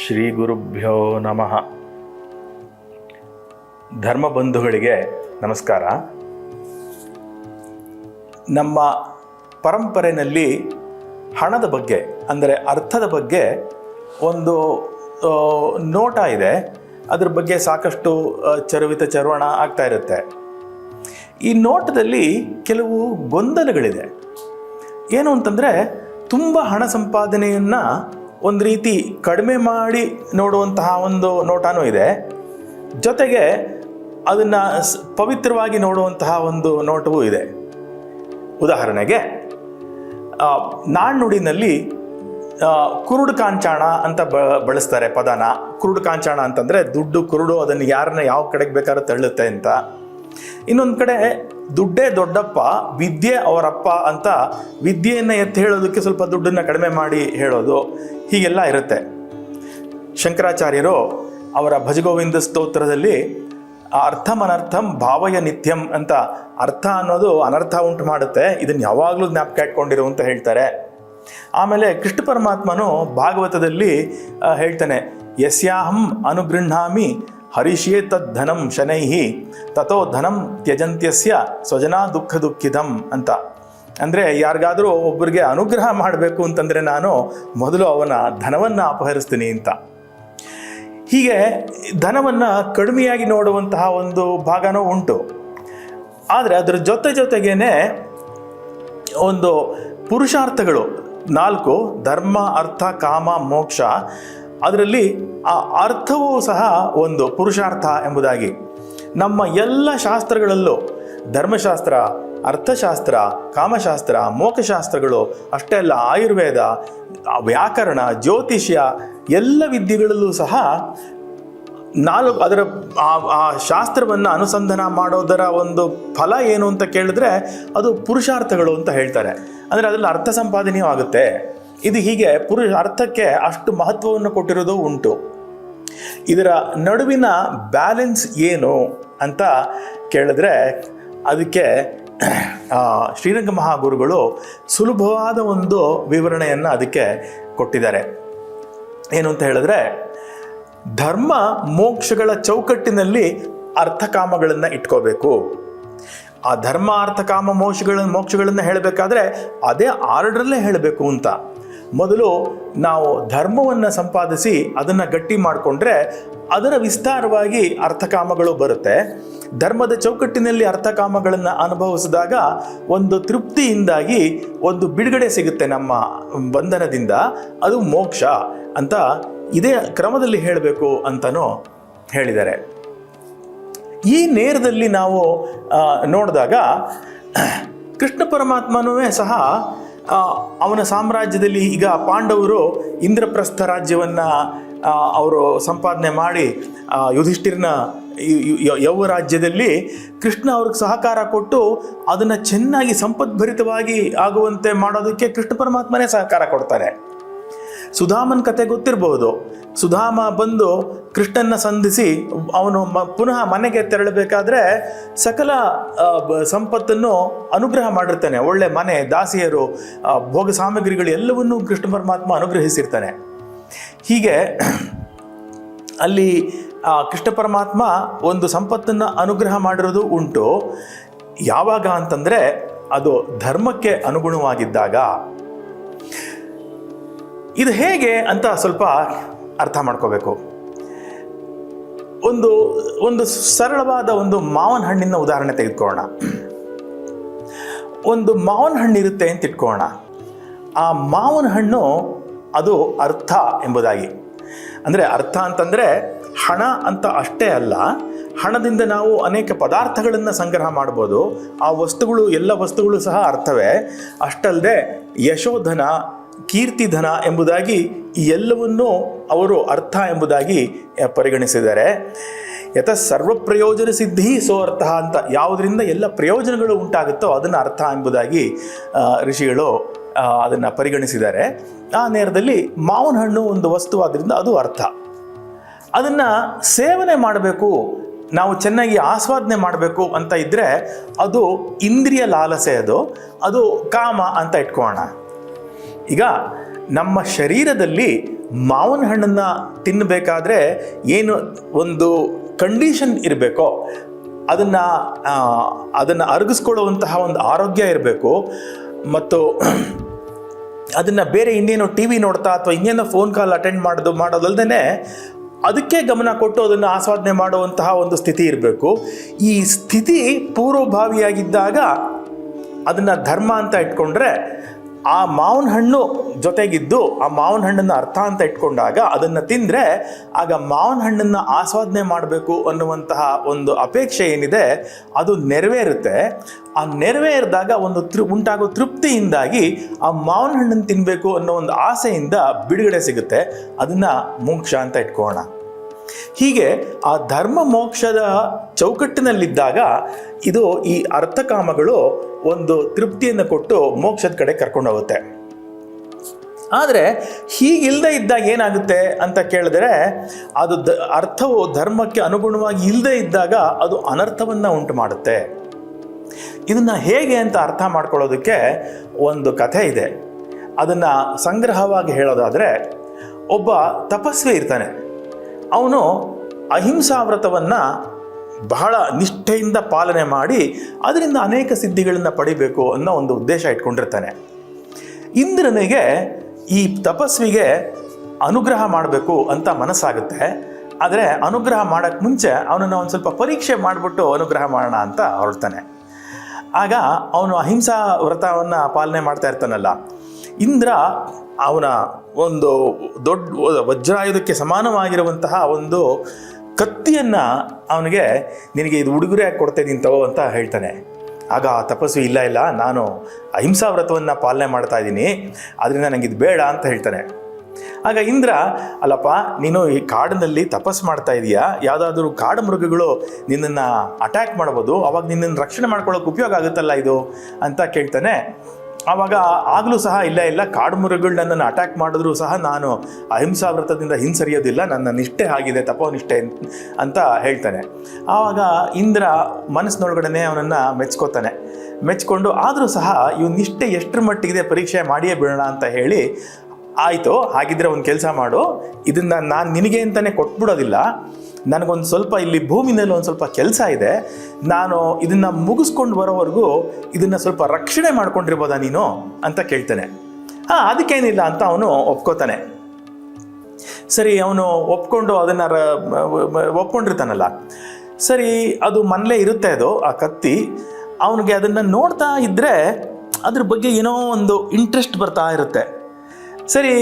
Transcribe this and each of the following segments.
ಶ್ರೀ ಗುರುಭ್ಯೋ ನಮಃ. ಧರ್ಮಬಂಧುಗಳಿಗೆ ನಮಸ್ಕಾರ. ನಮ್ಮ ಪರಂಪರೆಯಲ್ಲಿ ಹಣದ ಬಗ್ಗೆ ಅಂದರೆ ಅರ್ಥದ ಬಗ್ಗೆ ಒಂದು ನೋಟ ಇದೆ. ಅದ್ರ ಬಗ್ಗೆ ಸಾಕಷ್ಟು ಚರ್ವಣ ಆಗ್ತಾ ಇರುತ್ತೆ. ಈ ನೋಟದಲ್ಲಿ ಕೆಲವು ಗೊಂದಲಗಳಿದೆ. ಏನು ಅಂತಂದರೆ, ತುಂಬ ಹಣ ಸಂಪಾದನೆಯನ್ನು ಒಂದು ರೀತಿ ಕಡಿಮೆ ಮಾಡಿ ನೋಡುವಂತಹ ಒಂದು ನೋಟನೂ ಇದೆ, ಜೊತೆಗೆ ಅದನ್ನು ಪವಿತ್ರವಾಗಿ ನೋಡುವಂತಹ ಒಂದು ನೋಟವೂ ಇದೆ. ಉದಾಹರಣೆಗೆ ನಾಣ್ಣುಡಿನಲ್ಲಿ ಕುರುಡು ಕಾಂಚಾಣ ಅಂತ ಬಳಸ್ತಾರೆ ಪದನ. ಕುರುಡು ಕಾಂಚಾಣ ಅಂತಂದರೆ ದುಡ್ಡು ಕುರುಡು, ಅದನ್ನು ಯಾರನ್ನ ಯಾವ ಕಡೆಗೆ ಬೇಕಾದ್ರೂ ತಳ್ಳುತ್ತೆ ಅಂತ. ಇನ್ನೊಂದು ಕಡೆ ದುಡ್ಡೇ ದೊಡ್ಡಪ್ಪ, ವಿದ್ಯೆ ಅವರಪ್ಪ ಅಂತ ವಿದ್ಯೆಯನ್ನು ಎತ್ತಿ ಹೇಳೋದಕ್ಕೆ ಸ್ವಲ್ಪ ದುಡ್ಡನ್ನು ಕಡಿಮೆ ಮಾಡಿ ಹೇಳೋದು, ಹೀಗೆಲ್ಲ ಇರುತ್ತೆ. ಶಂಕರಾಚಾರ್ಯರು ಅವರ ಭಜಗೋವಿಂದ ಸ್ತೋತ್ರದಲ್ಲಿ ಅರ್ಥಮನರ್ಥಂ ಭಾವಯ ನಿತ್ಯಂ ಅಂತ, ಅರ್ಥ ಅನ್ನೋದು ಅನರ್ಥ ಉಂಟು ಮಾಡುತ್ತೆ, ಇದನ್ನು ಯಾವಾಗಲೂ ಜ್ಞಾಪಕ ಇಟ್ಕೊಂಡಿರು ಅಂತ ಹೇಳ್ತಾರೆ. ಆಮೇಲೆ ಕೃಷ್ಣ ಪರಮಾತ್ಮನು ಭಾಗವತದಲ್ಲಿ ಹೇಳ್ತಾನೆ, ಯಸ್ಯಾಹಂ ಅನುಗೃಹಾಮಿ ಹರಿಷ್ಯೇ ತದ್ ಧನಂ ಶನೈಹಿ ತಥೋ ಧನಂ ತ್ಯಜಂತ್ಯಸ್ಯ ಸ್ವಜನಾ ದುಃಖ ದುಃಖಿತಂ ಅಂತ. ಅಂದರೆ ಯಾರಿಗಾದರೂ ಒಬ್ಬರಿಗೆ ಅನುಗ್ರಹ ಮಾಡಬೇಕು ಅಂತಂದರೆ ನಾನು ಮೊದಲು ಅವನ ಧನವನ್ನು ಅಪಹರಿಸ್ತೀನಿ ಅಂತ. ಹೀಗೆ ಧನವನ್ನು ಕಡಿಮೆಯಾಗಿ ನೋಡುವಂತಹ ಒಂದು ಭಾಗನೂ ಉಂಟು. ಆದರೆ ಅದರ ಜೊತೆಗೇನೆ ಒಂದು ಪುರುಷಾರ್ಥಗಳು 4: ಧರ್ಮ, ಅರ್ಥ, ಕಾಮ, ಮೋಕ್ಷ. ಅದರಲ್ಲಿ ಆ ಅರ್ಥವೂ ಸಹ ಒಂದು ಪುರುಷಾರ್ಥ ಎಂಬುದಾಗಿ ನಮ್ಮ ಎಲ್ಲ ಶಾಸ್ತ್ರಗಳಲ್ಲೂ, ಧರ್ಮಶಾಸ್ತ್ರ, ಅರ್ಥಶಾಸ್ತ್ರ, ಕಾಮಶಾಸ್ತ್ರ, ಮೋಕ್ಷಶಾಸ್ತ್ರಗಳು ಅಷ್ಟೇ ಅಲ್ಲ, ಆಯುರ್ವೇದ, ವ್ಯಾಕರಣ, ಜ್ಯೋತಿಷ್ಯ ಎಲ್ಲ ವಿದ್ಯೆಗಳಲ್ಲೂ ಸಹ ಅದರ ಆ ಶಾಸ್ತ್ರವನ್ನು ಅನುಸಂಧಾನ ಮಾಡೋದರ ಒಂದು ಫಲ ಏನು ಅಂತ ಕೇಳಿದ್ರೆ ಅದು ಪುರುಷಾರ್ಥಗಳು ಅಂತ ಹೇಳ್ತಾರೆ. ಅಂದರೆ ಅದರಲ್ಲಿ ಅರ್ಥ ಸಂಪಾದನೆಯೂ ಆಗುತ್ತೆ. ಇದು ಹೀಗೆ ಅರ್ಥಕ್ಕೆ ಅಷ್ಟು ಮಹತ್ವವನ್ನು ಕೊಟ್ಟಿರೋದು ಉಂಟು. ಇದರ ನಡುವಿನ ಬ್ಯಾಲೆನ್ಸ್ ಏನು ಅಂತ ಕೇಳಿದ್ರೆ ಅದಕ್ಕೆ ಶ್ರೀರಂಗ ಮಹಾಗುರುಗಳು ಸುಲಭವಾದ ಒಂದು ವಿವರಣೆಯನ್ನು ಅದಕ್ಕೆ ಕೊಟ್ಟಿದ್ದಾರೆ. ಏನು ಅಂತ ಹೇಳಿದ್ರೆ, ಧರ್ಮ ಮೋಕ್ಷಗಳ ಚೌಕಟ್ಟಿನಲ್ಲಿ ಅರ್ಥಕಾಮಗಳನ್ನು ಇಟ್ಕೋಬೇಕು. ಆ ಧರ್ಮ, ಅರ್ಥ, ಕಾಮ, ಮೋಕ್ಷಗಳನ್ನು ಹೇಳಬೇಕಾದ್ರೆ ಅದೇ ಆರ್ಡ್ರಲ್ಲೇ ಹೇಳಬೇಕು ಅಂತ. ಮೊದಲು ನಾವು ಧರ್ಮವನ್ನು ಸಂಪಾದಿಸಿ ಅದನ್ನು ಗಟ್ಟಿ ಮಾಡಿಕೊಂಡ್ರೆ ಅದರ ವಿಸ್ತಾರವಾಗಿ ಅರ್ಥಕಾಮಗಳು ಬರುತ್ತೆ. ಧರ್ಮದ ಚೌಕಟ್ಟಿನಲ್ಲಿ ಅರ್ಥಕಾಮಗಳನ್ನು ಅನುಭವಿಸಿದಾಗ ಒಂದು ತೃಪ್ತಿಯಿಂದಾಗಿ ಒಂದು ಬಿಡುಗಡೆ ಸಿಗುತ್ತೆ ನಮ್ಮ ಬಂಧನದಿಂದ, ಅದು ಮೋಕ್ಷ ಅಂತ ಇದೇ ಕ್ರಮದಲ್ಲಿ ಹೇಳಬೇಕು ಅಂತಲೂ ಹೇಳಿದ್ದಾರೆ. ಈ ನೇರದಲ್ಲಿ ನಾವು ನೋಡಿದಾಗ ಕೃಷ್ಣ ಪರಮಾತ್ಮನೂ ಸಹ ಅವನ ಸಾಮ್ರಾಜ್ಯದಲ್ಲಿ, ಈಗ ಪಾಂಡವರು ಇಂದ್ರಪ್ರಸ್ಥ ರಾಜ್ಯವನ್ನು ಅವರು ಸಂಪಾದನೆ ಮಾಡಿ ಯುಧಿಷ್ಠಿರನ ಯೌವ ರಾಜ್ಯದಲ್ಲಿ ಕೃಷ್ಣ ಅವ್ರಿಗೆ ಸಹಕಾರ ಕೊಟ್ಟು ಅದನ್ನು ಚೆನ್ನಾಗಿ ಸಂಪದ್ಭರಿತವಾಗಿ ಆಗುವಂತೆ ಮಾಡೋದಕ್ಕೆ ಕೃಷ್ಣ ಪರಮಾತ್ಮನೇ ಸಹಕಾರ ಕೊಡ್ತಾರೆ. ಸುಧಾಮನ ಕತೆ ಗೊತ್ತಿರಬಹುದು. ಸುಧಾಮ ಬಂದು ಕೃಷ್ಣನ ಸಂಧಿಸಿ ಅವನು ಪುನಃ ಮನೆಗೆ ತೆರಳಬೇಕಾದ್ರೆ ಸಕಲ ಸಂಪತ್ತನ್ನು ಅನುಗ್ರಹ ಮಾಡಿರ್ತಾನೆ. ಒಳ್ಳೆ ಮನೆ, ದಾಸಿಯರು, ಭೋಗ ಸಾಮಗ್ರಿಗಳು ಎಲ್ಲವನ್ನೂ ಕೃಷ್ಣ ಪರಮಾತ್ಮ ಅನುಗ್ರಹಿಸಿರ್ತಾನೆ. ಹೀಗೆ ಅಲ್ಲಿ ಕೃಷ್ಣ ಪರಮಾತ್ಮ ಒಂದು ಸಂಪತ್ತನ್ನು ಅನುಗ್ರಹ ಮಾಡಿರೋದು ಉಂಟು. ಯಾವಾಗ ಅಂತಂದರೆ ಅದು ಧರ್ಮಕ್ಕೆ ಅನುಗುಣವಾಗಿದ್ದಾಗ. ಇದು ಹೇಗೆ ಅಂತ ಸ್ವಲ್ಪ ಅರ್ಥ ಮಾಡ್ಕೋಬೇಕು. ಒಂದು ಸರಳವಾದ ಒಂದು ಮಾವಿನ ಹಣ್ಣಿನ ಉದಾಹರಣೆ ತೆಗೆದುಕೊಳ್ಳೋಣ. ಒಂದು ಮಾವಿನ ಹಣ್ಣಿರುತ್ತೆ ಅಂತ ಇಟ್ಕೊಳ್ಳೋಣ. ಆ ಮಾವಿನ ಹಣ್ಣು ಅದು ಅರ್ಥ ಎಂಬುದಾಗಿ. ಅಂದರೆ ಅರ್ಥ ಅಂತಂದರೆ ಹಣ ಅಂತ ಅಷ್ಟೇ ಅಲ್ಲ, ಹಣದಿಂದ ನಾವು ಅನೇಕ ಪದಾರ್ಥಗಳನ್ನು ಸಂಗ್ರಹ ಮಾಡ್ಬೋದು. ಆ ವಸ್ತುಗಳು, ಎಲ್ಲ ವಸ್ತುಗಳು ಸಹ ಅರ್ಥವೇ. ಅಷ್ಟಲ್ಲದೆ ಯಶೋಧನ, ಕೀರ್ತಿಧನ ಎಂಬುದಾಗಿ ಈ ಎಲ್ಲವನ್ನೂ ಅವರು ಅರ್ಥ ಎಂಬುದಾಗಿ ಪರಿಗಣಿಸಿದ್ದಾರೆ. ಯಥ ಸರ್ವ ಪ್ರಯೋಜನ ಸಿದ್ಧಿ ಸೋ ಅರ್ಥ ಅಂತ, ಯಾವುದರಿಂದ ಎಲ್ಲ ಪ್ರಯೋಜನಗಳು ಉಂಟಾಗುತ್ತೋ ಅದನ್ನು ಅರ್ಥ ಎಂಬುದಾಗಿ ಋಷಿಗಳು ಅದನ್ನು ಪರಿಗಣಿಸಿದ್ದಾರೆ. ಆ ನೇರದಲ್ಲಿ ಮಾವಿನ ಹಣ್ಣು ಒಂದು ವಸ್ತುವಾದ್ರಿಂದ ಅದು ಅರ್ಥ. ಅದನ್ನು ಸೇವನೆ ಮಾಡಬೇಕು, ನಾವು ಚೆನ್ನಾಗಿ ಆಸ್ವಾದನೆ ಮಾಡಬೇಕು ಅಂತ ಇದ್ದರೆ ಅದು ಇಂದ್ರಿಯ ಲಾಲಸೆ, ಅದು ಕಾಮ ಅಂತ ಇಟ್ಕೊಳ್ಳೋಣ. ಈಗ ನಮ್ಮ ಶರೀರದಲ್ಲಿ ಮಾವಿನ ಹಣ್ಣನ್ನು ತಿನ್ನಬೇಕಾದ್ರೆ ಏನು ಒಂದು ಕಂಡೀಷನ್ ಇರಬೇಕೋ ಅದನ್ನು ಅರಗಿಸ್ಕೊಳ್ಳುವಂತಹ ಒಂದು ಆರೋಗ್ಯ ಇರಬೇಕು. ಮತ್ತು ಅದನ್ನು ಬೇರೆ ಇನ್ನೇನೋ ಟಿ ವಿ ನೋಡ್ತಾ ಅಥವಾ ಇನ್ನೇನೋ ಫೋನ್ ಕಾಲ್ ಅಟೆಂಡ್ ಮಾಡೋದಲ್ದೇ ಅದಕ್ಕೆ ಗಮನ ಕೊಟ್ಟು ಅದನ್ನು ಆಸ್ವಾದನೆ ಮಾಡುವಂತಹ ಒಂದು ಸ್ಥಿತಿ ಇರಬೇಕು. ಈ ಸ್ಥಿತಿ ಪೂರ್ವಭಾವಿಯಾಗಿದ್ದಾಗ ಅದನ್ನು ಧರ್ಮ ಅಂತ ಇಟ್ಕೊಂಡ್ರೆ, ಆ ಮಾವಿನ ಹಣ್ಣು ಜೊತೆಗಿದ್ದು ಆ ಮಾವಿನ ಹಣ್ಣನ್ನು ಅರ್ಥ ಅಂತ ಇಟ್ಕೊಂಡಾಗ ಅದನ್ನು ತಿಂದರೆ ಆಗ ಮಾವಿನ ಹಣ್ಣನ್ನು ಆಸ್ವಾದನೆ ಮಾಡಬೇಕು ಅನ್ನುವಂತಹ ಒಂದು ಅಪೇಕ್ಷೆ ಏನಿದೆ ಅದು ನೆರವೇರುತ್ತೆ. ಆ ನೆರವೇರಿದಾಗ ಉಂಟಾಗೋ ತೃಪ್ತಿಯಿಂದಾಗಿ ಆ ಮಾವಿನ ಹಣ್ಣನ್ನು ತಿನ್ನಬೇಕು ಅನ್ನೋ ಒಂದು ಆಸೆಯಿಂದ ಬಿಡುಗಡೆ ಸಿಗುತ್ತೆ. ಅದನ್ನು ಮೋಕ್ಷ ಅಂತ ಇಟ್ಕೊಳ್ಳೋಣ. ಹೀಗೆ ಆ ಧರ್ಮ ಮೋಕ್ಷದ ಚೌಕಟ್ಟಿನಲ್ಲಿದ್ದಾಗ ಇದು ಈ ಅರ್ಥಕಾಮಗಳು ಒಂದು ತೃಪ್ತಿಯನ್ನು ಕೊಟ್ಟು ಮೋಕ್ಷದ ಕಡೆ ಕರ್ಕೊಂಡು ಹೋಗುತ್ತೆ. ಆದರೆ ಹೀಗಿಲ್ಲದೆ ಇದ್ದಾಗ ಏನಾಗುತ್ತೆ ಅಂತ ಕೇಳಿದ್ರೆ, ಅದು ಅರ್ಥವು ಧರ್ಮಕ್ಕೆ ಅನುಗುಣವಾಗಿ ಇಲ್ಲದೆ ಇದ್ದಾಗ ಅದು ಅನರ್ಥವನ್ನು ಉಂಟು ಮಾಡುತ್ತೆ. ಇದನ್ನು ಹೇಗೆ ಅಂತ ಅರ್ಥ ಮಾಡ್ಕೊಳ್ಳೋದಕ್ಕೆ ಒಂದು ಕಥೆ ಇದೆ. ಅದನ್ನು ಸಂಗ್ರಹವಾಗಿ ಹೇಳೋದಾದರೆ, ಒಬ್ಬ ತಪಸ್ವಿ ಇರ್ತಾನೆ. ಅವನು ಅಹಿಂಸಾ ವ್ರತವನ್ನು ಬಹಳ ನಿಷ್ಠೆಯಿಂದ ಪಾಲನೆ ಮಾಡಿ ಅದರಿಂದ ಅನೇಕ ಸಿದ್ಧಿಗಳನ್ನು ಪಡಿಬೇಕು ಅನ್ನೋ ಒಂದು ಉದ್ದೇಶ ಇಟ್ಕೊಂಡಿರ್ತಾನೆ. ಇಂದ್ರನಿಗೆ ಈ ತಪಸ್ವಿಗೆ ಅನುಗ್ರಹ ಮಾಡಬೇಕು ಅಂತ ಮನಸ್ಸಾಗುತ್ತೆ. ಆದರೆ ಅನುಗ್ರಹ ಮಾಡೋಕ್ಕೆ ಮುಂಚೆ ಅವನನ್ನು ಒಂದು ಸ್ವಲ್ಪ ಪರೀಕ್ಷೆ ಮಾಡಿಬಿಟ್ಟು ಅನುಗ್ರಹ ಮಾಡೋಣ ಅಂತ ಹೊರಡ್ತಾನೆ. ಆಗ ಅವನು ಅಹಿಂಸಾ ವ್ರತವನ್ನು ಪಾಲನೆ ಮಾಡ್ತಾ ಇರ್ತಾನಲ್ಲ, ಇಂದ್ರ ಅವನ ಒಂದು ದೊಡ್ಡ ವಜ್ರಾಯುಧಕ್ಕೆ ಸಮಾನವಾಗಿರುವಂತಹ ಒಂದು ಕತ್ತಿಯನ್ನು ಅವನಿಗೆ, ನಿನಗೆ ಇದು ಉಡುಗೊರೆಯಾಗಿ ಕೊಡ್ತಾಯಿದ್ದೀನಿ ತಗೋ ಅಂತ ಹೇಳ್ತಾನೆ. ಆಗ ಆ ತಪಸ್ವಿ ಇಲ್ಲ, ನಾನು ಅಹಿಂಸಾ ವ್ರತವನ್ನು ಪಾಲನೆ ಮಾಡ್ತಾ ಇದ್ದೀನಿ, ಅದರಿಂದ ನನಗೆ ಇದು ಬೇಡ ಅಂತ ಹೇಳ್ತಾನೆ. ಆಗ ಇಂದ್ರ, ಅಲ್ಲಪ್ಪ ನೀನು ಈ ಕಾಡಿನಲ್ಲಿ ತಪಸ್ಸು ಮಾಡ್ತಾ ಇದೀಯಾ, ಯಾವುದಾದ್ರೂ ಕಾಡು ಮೃಗಗಳು ನಿನ್ನನ್ನು ಅಟ್ಯಾಕ್ ಮಾಡ್ಬೋದು, ಅವಾಗ ನಿನ್ನನ್ನು ರಕ್ಷಣೆ ಮಾಡ್ಕೊಳ್ಳೋಕೆ ಉಪಯೋಗ ಆಗುತ್ತಲ್ಲ ಇದು ಅಂತ ಕೇಳ್ತಾನೆ. ಆವಾಗ ಆಗಲೂ ಸಹ ಇಲ್ಲ, ಕಾಡು ಮೃಗಗಳು ನನ್ನನ್ನು ಅಟ್ಯಾಕ್ ಮಾಡಿದ್ರೂ ಸಹ ನಾನು ಅಹಿಂಸಾ ವ್ರತದಿಂದ ಹಿಂಸರಿಯೋದಿಲ್ಲ, ನನ್ನ ನಿಷ್ಠೆ ಆಗಿದೆ, ತಪೋನಿಷ್ಠೆ ಅಂತ ಹೇಳ್ತಾನೆ. ಆವಾಗ ಇಂದ್ರ ಮನಸ್ಸಿನೊಳಗಡೆ ಅವನನ್ನು ಮೆಚ್ಕೊಂಡು ಆದರೂ ಸಹ ಇವ್ನ ನಿಷ್ಠೆ ಎಷ್ಟರ ಮಟ್ಟಿಗಿದೆ ಪರೀಕ್ಷೆ ಮಾಡಿಯೇ ಬಿಡೋಣ ಅಂತ ಹೇಳಿ, ಆಯಿತು ಹಾಗಿದ್ರೆ ಒಂದು ಕೆಲಸ ಮಾಡು, ಇದನ್ನು ನಾನು ನಿನಗೆ ಅಂತಲೇ ಕೊಟ್ಬಿಡೋದಿಲ್ಲ, ನನಗೊಂದು ಸ್ವಲ್ಪ ಇಲ್ಲಿ ಭೂಮಿನಲ್ಲಿ ಒಂದು ಸ್ವಲ್ಪ ಕೆಲಸ ಇದೆ, ನಾನು ಇದನ್ನು ಮುಗಿಸ್ಕೊಂಡು ಬರೋವರೆಗೂ ಇದನ್ನು ಸ್ವಲ್ಪ ರಕ್ಷಣೆ ಮಾಡ್ಕೊಂಡಿರ್ಬೋದಾ ನೀನು ಅಂತ ಕೇಳ್ತಾನೆ. ಅದಕ್ಕೇನಿಲ್ಲ ಅಂತ ಅವನು ಒಪ್ಕೋತಾನೆ. ಸರಿ, ಅವನು ಒಪ್ಕೊಂಡು ಅದನ್ನು ಒಪ್ಕೊಂಡಿರ್ತಾನಲ್ಲ, ಸರಿ ಅದು ಮನೇಲೇ ಇರುತ್ತೆ ಅದು ಆ ಕತ್ತಿ. ಅವನಿಗೆ ಅದನ್ನು ನೋಡ್ತಾ ಇದ್ದರೆ ಅದ್ರ ಬಗ್ಗೆ ಏನೋ ಒಂದು ಇಂಟ್ರೆಸ್ಟ್ ಬರ್ತಾ ಇರುತ್ತೆ. ಸರಿ,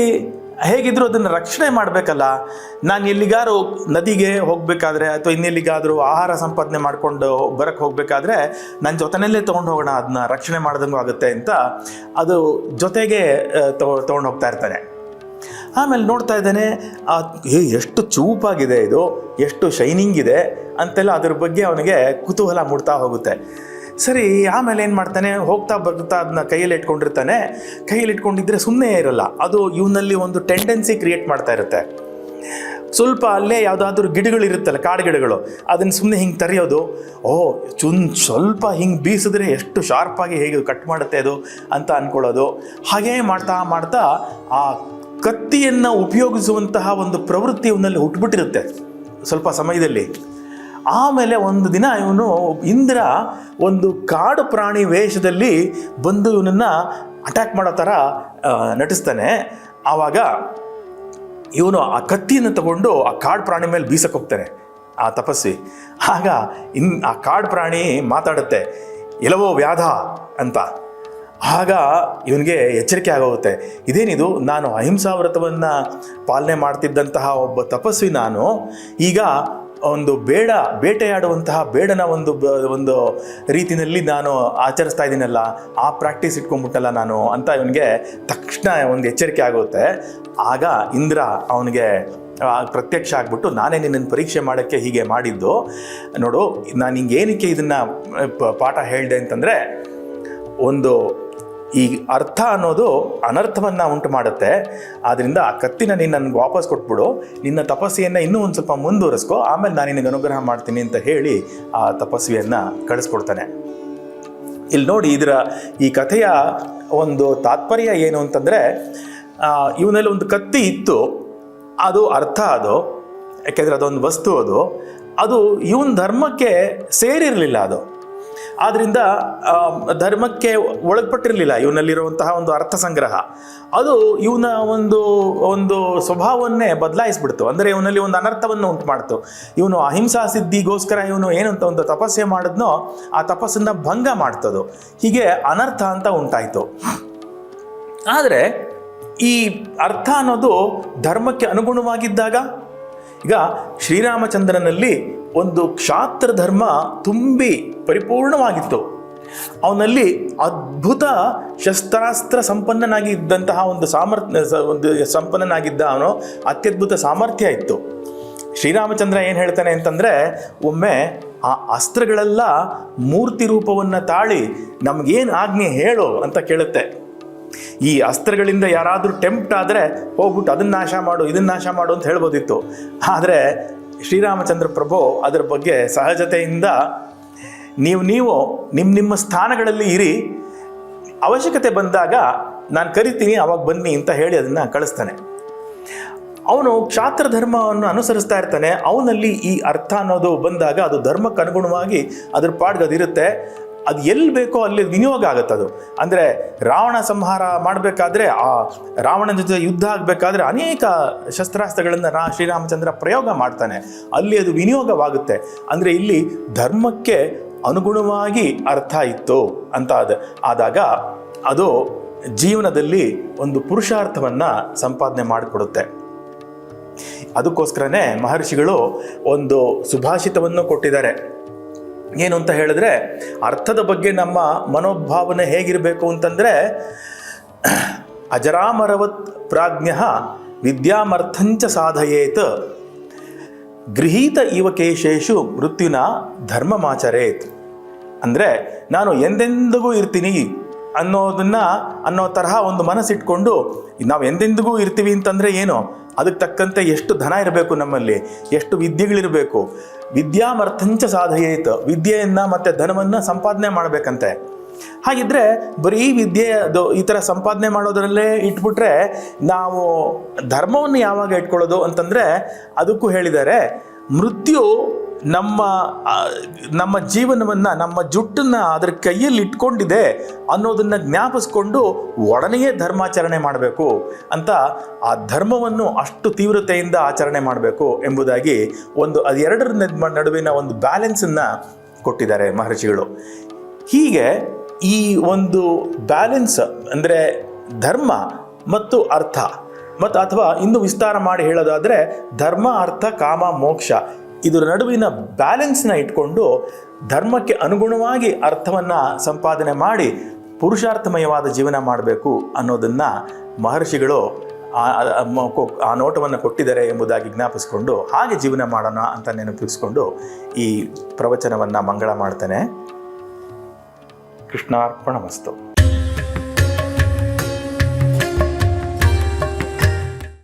ಹೇಗಿದ್ದರೂ ಅದನ್ನು ರಕ್ಷಣೆ ಮಾಡಬೇಕಲ್ಲ, ನಾನು ಎಲ್ಲಿಗಾರು ನದಿಗೆ ಹೋಗಬೇಕಾದ್ರೆ ಅಥವಾ ಇನ್ನೆಲ್ಲಿಗಾದರೂ ಆಹಾರ ಸಂಪಾದನೆ ಮಾಡಿಕೊಂಡು ಬರೋಕ್ಕೆ ಹೋಗಬೇಕಾದ್ರೆ ನನ್ನ ಜೊತೆಯಲ್ಲೇ ತೊಗೊಂಡು ಹೋಗೋಣ, ಅದನ್ನ ರಕ್ಷಣೆ ಮಾಡ್ದಂಗೂ ಆಗುತ್ತೆ ಅಂತ ಅದು ಜೊತೆಗೆ ತೊಗೊಂಡು ಹೋಗ್ತಾ ಇರ್ತಾನೆ. ಆಮೇಲೆ ನೋಡ್ತಾ ಇದ್ದಾನೆ, ಎಷ್ಟು ಚೂಪಾಗಿದೆ ಇದು, ಎಷ್ಟು ಶೈನಿಂಗ್ ಇದೆ ಅಂತೆಲ್ಲ ಅದ್ರ ಬಗ್ಗೆ ಅವನಿಗೆ ಕುತೂಹಲ ಮೂಡ್ತಾ ಹೋಗುತ್ತೆ. ಸರಿ, ಆಮೇಲೆ ಏನು ಮಾಡ್ತಾನೆ, ಹೋಗ್ತಾ ಬರ್ತಾ ಅದನ್ನ ಕೈಯಲ್ಲಿ ಇಟ್ಕೊಂಡಿದ್ರೆ ಸುಮ್ಮನೆ ಇರಲ್ಲ, ಅದು ಇವನಲ್ಲಿ ಒಂದು ಟೆಂಡೆನ್ಸಿ ಕ್ರಿಯೇಟ್ ಮಾಡ್ತಾ ಇರುತ್ತೆ. ಸ್ವಲ್ಪ ಅಲ್ಲೇ ಯಾವುದಾದ್ರೂ ಗಿಡಗಳಿರುತ್ತಲ್ಲ, ಕಾಡು ಗಿಡಗಳು, ಅದನ್ನು ಸುಮ್ಮನೆ ಹಿಂಗೆ ತರೆಯೋದು, ಸ್ವಲ್ಪ ಹಿಂಗೆ ಬೀಸಿದ್ರೆ ಎಷ್ಟು ಶಾರ್ಪಾಗಿ ಹೇಗೆ ಕಟ್ ಮಾಡುತ್ತೆ ಅದು ಅಂತ ಅಂದ್ಕೊಳ್ಳೋದು. ಹಾಗೇ ಮಾಡ್ತಾ ಆ ಕತ್ತಿಯನ್ನು ಉಪಯೋಗಿಸುವಂತಹ ಒಂದು ಪ್ರವೃತ್ತಿ ಇವನಲ್ಲಿ ಹುಟ್ಟುಬಿಟ್ಟಿರುತ್ತೆ ಸ್ವಲ್ಪ ಸಮಯದಲ್ಲಿ. ಆಮೇಲೆ ಒಂದು ದಿನ ಇಂದ್ರ ಒಂದು ಕಾಡು ಪ್ರಾಣಿ ವೇಷದಲ್ಲಿ ಬಂದು ಇವನನ್ನು ಅಟ್ಯಾಕ್ ಮಾಡೋ ಥರ ನಟಿಸ್ತಾನೆ. ಆವಾಗ ಇವನು ಆ ಕತ್ತಿಯನ್ನು ತಗೊಂಡು ಆ ಕಾಡು ಪ್ರಾಣಿ ಮೇಲೆ ಬೀಸಕ್ಕೆ ಹೋಗ್ತಾನೆ ಆ ತಪಸ್ವಿ. ಆಗ ಆ ಕಾಡು ಪ್ರಾಣಿ ಮಾತಾಡುತ್ತೆ, ಎಲ್ಲವೋ ವ್ಯಾಧ ಅಂತ. ಆಗ ಇವನಿಗೆ ಎಚ್ಚರಿಕೆ ಆಗೋಗುತ್ತೆ, ಇದೇನಿದು, ನಾನು ಅಹಿಂಸಾ ವ್ರತವನ್ನು ಪಾಲನೆ ಮಾಡ್ತಿದ್ದಂತಹ ಒಬ್ಬ ತಪಸ್ವಿ, ನಾನು ಈಗ ಒಂದು ಬೇಟೆಯಾಡುವಂತಹ ಬೇಡನ ಒಂದು ರೀತಿಯಲ್ಲಿ ನಾನು ಆಚರಿಸ್ತಾ ಇದ್ದೀನಲ್ಲ, ಆ ಪ್ರಾಕ್ಟೀಸ್ ಇಟ್ಕೊಂಡ್ಬಿಟ್ಟಲ್ಲ ನಾನು ಅಂತ ಇವನಿಗೆ ತಕ್ಷಣ ಒಂದು ಎಚ್ಚರಿಕೆ ಆಗುತ್ತೆ. ಆಗ ಇಂದ್ರ ಅವನಿಗೆ ಪ್ರತ್ಯಕ್ಷ ಆಗ್ಬಿಟ್ಟು, ನಾನೇ ನಿನ್ನನ್ನು ಪರೀಕ್ಷೆ ಮಾಡೋಕ್ಕೆ ಹೀಗೆ ಮಾಡಿದ್ದು ನೋಡು, ನಾನು ಹಿಂಗೆ ಏನಕ್ಕೆ ಇದನ್ನು ಪಾಠ ಹೇಳಿದೆ ಅಂತಂದರೆ, ಒಂದು ಈ ಅರ್ಥ ಅನ್ನೋದು ಅನರ್ಥವನ್ನು ಉಂಟು ಮಾಡುತ್ತೆ. ಆದ್ದರಿಂದ ಆ ಕತ್ತಿನ ನೀನು ನನಗೆ ವಾಪಸ್ ಕೊಟ್ಬಿಡು, ನಿನ್ನ ತಪಸ್ಸಿಯನ್ನು ಇನ್ನೂ ಒಂದು ಸ್ವಲ್ಪ ಮುಂದುವರಿಸ್ಕೊ, ಆಮೇಲೆ ನಾನು ನಿನಗೆ ಅನುಗ್ರಹ ಮಾಡ್ತೀನಿ ಅಂತ ಹೇಳಿ ಆ ತಪಸ್ವಿಯನ್ನು ಕಳಿಸ್ಕೊಡ್ತಾನೆ. ಇಲ್ಲಿ ನೋಡಿ, ಈ ಕಥೆಯ ಒಂದು ತಾತ್ಪರ್ಯ ಏನು ಅಂತಂದರೆ, ಇವನಲ್ಲಿ ಒಂದು ಕತ್ತಿ ಇತ್ತು, ಅದು ಅರ್ಥ, ಅದು ಯಾಕೆಂದರೆ ಅದೊಂದು ವಸ್ತು, ಅದು ಇವನ ಧರ್ಮಕ್ಕೆ ಸೇರಿರಲಿಲ್ಲ. ಅದು ಆದ್ದರಿಂದ ಧರ್ಮಕ್ಕೆ ಒಳಪಟ್ಟಿರಲಿಲ್ಲ. ಇವನಲ್ಲಿರುವಂತಹ ಒಂದು ಅರ್ಥ ಸಂಗ್ರಹ ಅದು ಇವನ ಒಂದು ಸ್ವಭಾವವನ್ನೇ ಬದಲಾಯಿಸ್ಬಿಡ್ತು. ಅಂದರೆ ಇವನಲ್ಲಿ ಒಂದು ಅನರ್ಥವನ್ನು ಉಂಟು ಮಾಡ್ತು. ಇವನು ಅಹಿಂಸಾ ಸಿದ್ಧಿಗೋಸ್ಕರ ಇವನು ಏನಂತ ಒಂದು ತಪಸ್ಸೆ ಮಾಡಿದ್ನೋ ಆ ತಪಸ್ಸನ್ನು ಭಂಗ ಮಾಡ್ತದೋ, ಹೀಗೆ ಅನರ್ಥ ಅಂತ ಉಂಟಾಯಿತು. ಆದರೆ ಈ ಅರ್ಥ ಅನ್ನೋದು ಧರ್ಮಕ್ಕೆ ಅನುಗುಣವಾಗಿದ್ದಾಗ, ಈಗ ಶ್ರೀರಾಮಚಂದ್ರನಲ್ಲಿ ಒಂದು ಕ್ಷಾತ್ರ ಧರ್ಮ ತುಂಬಿ ಪರಿಪೂರ್ಣವಾಗಿತ್ತು. ಅವನಲ್ಲಿ ಅದ್ಭುತ ಶಸ್ತ್ರಾಸ್ತ್ರ ಸಂಪನ್ನನಾಗಿದ್ದಂತಹ ಒಂದು ಸಂಪನ್ನನಾಗಿದ್ದ ಅವನು ಅತ್ಯದ್ಭುತ ಸಾಮರ್ಥ್ಯ ಇತ್ತು. ಶ್ರೀರಾಮಚಂದ್ರ ಏನು ಹೇಳ್ತಾನೆ ಅಂತಂದರೆ, ಒಮ್ಮೆ ಆ ಅಸ್ತ್ರಗಳೆಲ್ಲ ಮೂರ್ತಿ ರೂಪವನ್ನು ತಾಳಿ ನಮಗೇನು ಆಜ್ಞೆ ಹೇಳು ಅಂತ ಕೇಳುತ್ತೆ. ಈ ಅಸ್ತ್ರಗಳಿಂದ ಯಾರಾದರೂ ಟೆಂಪ್ಟ್ ಆದರೆ ಹೋಗ್ಬಿಟ್ಟು ಅದನ್ನು ನಾಶ ಮಾಡು, ಇದನ್ನು ನಾಶ ಮಾಡು ಅಂತ ಹೇಳ್ಬೋದಿತ್ತು. ಆದರೆ ಶ್ರೀರಾಮಚಂದ್ರ ಪ್ರಭು ಅದರ ಬಗ್ಗೆ ಸಹಜತೆಯಿಂದ ನೀವು ನಿಮ್ಮ ಸ್ಥಾನಗಳಲ್ಲಿ ಇರಿ, ಅವಶ್ಯಕತೆ ಬಂದಾಗ ನಾನು ಕರಿತೀನಿ, ಅವಾಗ ಬನ್ನಿ ಅಂತ ಹೇಳಿ ಅದನ್ನು ಕಳಿಸ್ತಾನೆ. ಅವನು ಕ್ಷಾತ್ರ ಧರ್ಮವನ್ನು ಅನುಸರಿಸ್ತಾ ಇರ್ತಾನೆ. ಅವನಲ್ಲಿ ಈ ಅರ್ಥ ಅನ್ನೋದು ಬಂದಾಗ ಅದು ಧರ್ಮಕ್ಕೆ ಅನುಗುಣವಾಗಿ ಅದ್ರ ಪಾಡ್ಗೆ ಅದಿರುತ್ತೆ. ಅದು ಎಲ್ಲಿ ಬೇಕೋ ಅಲ್ಲಿ ವಿನಿಯೋಗ ಆಗುತ್ತೆ. ಅದು ಅಂದರೆ ರಾವಣ ಸಂಹಾರ ಮಾಡಬೇಕಾದ್ರೆ, ಆ ರಾವಣನ ಜೊತೆ ಯುದ್ಧ ಆಗಬೇಕಾದ್ರೆ ಅನೇಕ ಶಸ್ತ್ರಾಸ್ತ್ರಗಳನ್ನು ಶ್ರೀರಾಮಚಂದ್ರ ಪ್ರಯೋಗ ಮಾಡ್ತಾನೆ. ಅಲ್ಲಿ ಅದು ವಿನಿಯೋಗವಾಗುತ್ತೆ. ಅಂದರೆ ಇಲ್ಲಿ ಧರ್ಮಕ್ಕೆ ಅನುಗುಣವಾಗಿ ಅರ್ಥ ಇತ್ತು ಅಂತ ಆದಾಗ ಅದು ಜೀವನದಲ್ಲಿ ಒಂದು ಪುರುಷಾರ್ಥವನ್ನು ಸಂಪಾದನೆ ಮಾಡಿಕೊಡುತ್ತೆ. ಅದಕ್ಕೋಸ್ಕರನೇ ಮಹರ್ಷಿಗಳು ಒಂದು ಸುಭಾಷಿತವನ್ನು ಕೊಟ್ಟಿದ್ದಾರೆ. ಏನು ಅಂತ ಹೇಳಿದ್ರೆ, ಅರ್ಥದ ಬಗ್ಗೆ ನಮ್ಮ ಮನೋಭಾವನೆ ಹೇಗಿರಬೇಕು ಅಂತಂದರೆ, ಅಜರಾಮರವತ್ ಪ್ರಾಜ್ಞ ವಿದ್ಯಾಮರ್ಥಂಚ ಸಾಧಯೇತ್ ಗೃಹೀತ ಇವ ಕೇಶೇಷು ಮೃತ್ಯುನ ಧರ್ಮಮಾಚರೇತ್. ಅಂದರೆ ನಾನು ಎಂದೆಂದಿಗೂ ಇರ್ತೀನಿ ಅನ್ನೋ ತರಹ ಒಂದು ಮನಸ್ಸಿಟ್ಕೊಂಡು, ನಾವು ಎಂದೆಂದಿಗೂ ಇರ್ತೀವಿ ಅಂತಂದರೆ ಏನು, ಅದಕ್ಕೆ ತಕ್ಕಂತೆ ಎಷ್ಟು ಧನ ಇರಬೇಕು, ನಮ್ಮಲ್ಲಿ ಎಷ್ಟು ವಿದ್ಯೆಗಳಿರಬೇಕು. ವಿದ್ಯಾಮರ್ಥಂಚ ಸಾಧಯೇತ್, ವಿದ್ಯೆಯನ್ನು ಮತ್ತು ಧನವನ್ನು ಸಂಪಾದನೆ ಮಾಡಬೇಕಂತೆ. ಹಾಗಿದ್ರೆ ಬರೀ ಈ ಥರ ಸಂಪಾದನೆ ಮಾಡೋದರಲ್ಲೇ ಇಟ್ಬಿಟ್ರೆ ನಾವು ಧರ್ಮವನ್ನು ಯಾವಾಗ ಇಟ್ಕೊಳ್ಳೋದು ಅಂತಂದರೆ, ಅದಕ್ಕೂ ಹೇಳಿದ್ದಾರೆ, ಮೃತ್ಯು ನಮ್ಮ ಜೀವನವನ್ನು, ನಮ್ಮ ಜುಟ್ಟನ್ನು ಅದರ ಕೈಯಲ್ಲಿ ಇಟ್ಕೊಂಡಿದೆ ಅನ್ನೋದನ್ನು ಜ್ಞಾಪಿಸ್ಕೊಂಡು ಒಡನೆಯೇ ಧರ್ಮಾಚರಣೆ ಮಾಡಬೇಕು ಅಂತ, ಆ ಧರ್ಮವನ್ನು ಅಷ್ಟು ತೀವ್ರತೆಯಿಂದ ಆಚರಣೆ ಮಾಡಬೇಕು ಎಂಬುದಾಗಿ ಅದೆರಡರ ನಡುವಿನ ಒಂದು ಬ್ಯಾಲೆನ್ಸನ್ನು ಕೊಟ್ಟಿದ್ದಾರೆ ಮಹರ್ಷಿಗಳು. ಹೀಗೆ ಈ ಒಂದು ಬ್ಯಾಲೆನ್ಸ್ ಅಂದರೆ ಧರ್ಮ ಮತ್ತು ಅರ್ಥ ಅಥವಾ ಇನ್ನು ವಿಸ್ತಾರ ಮಾಡಿ ಹೇಳೋದಾದರೆ ಧರ್ಮ, ಅರ್ಥ, ಕಾಮ, ಮೋಕ್ಷ, ಇದರ ನಡುವಿನ ಬ್ಯಾಲೆನ್ಸ್ನ ಇಟ್ಕೊಂಡು ಧರ್ಮಕ್ಕೆ ಅನುಗುಣವಾಗಿ ಅರ್ಥವನ್ನು ಸಂಪಾದನೆ ಮಾಡಿ ಪುರುಷಾರ್ಥಮಯವಾದ ಜೀವನ ಮಾಡಬೇಕು ಅನ್ನೋದನ್ನು ಮಹರ್ಷಿಗಳು ಆ ನೋಟವನ್ನು ಕೊಟ್ಟಿದ್ದಾರೆ ಎಂಬುದಾಗಿ ಜ್ಞಾಪಿಸ್ಕೊಂಡು ಹಾಗೆ ಜೀವನ ಮಾಡೋಣ ಅಂತ ನೆನಪಿಸ್ಕೊಂಡು ಈ ಪ್ರವಚನವನ್ನು ಮಂಗಳ ಮಾಡ್ತೇನೆ. ಕೃಷ್ಣಾರ್ಪಣಮಸ್ತು.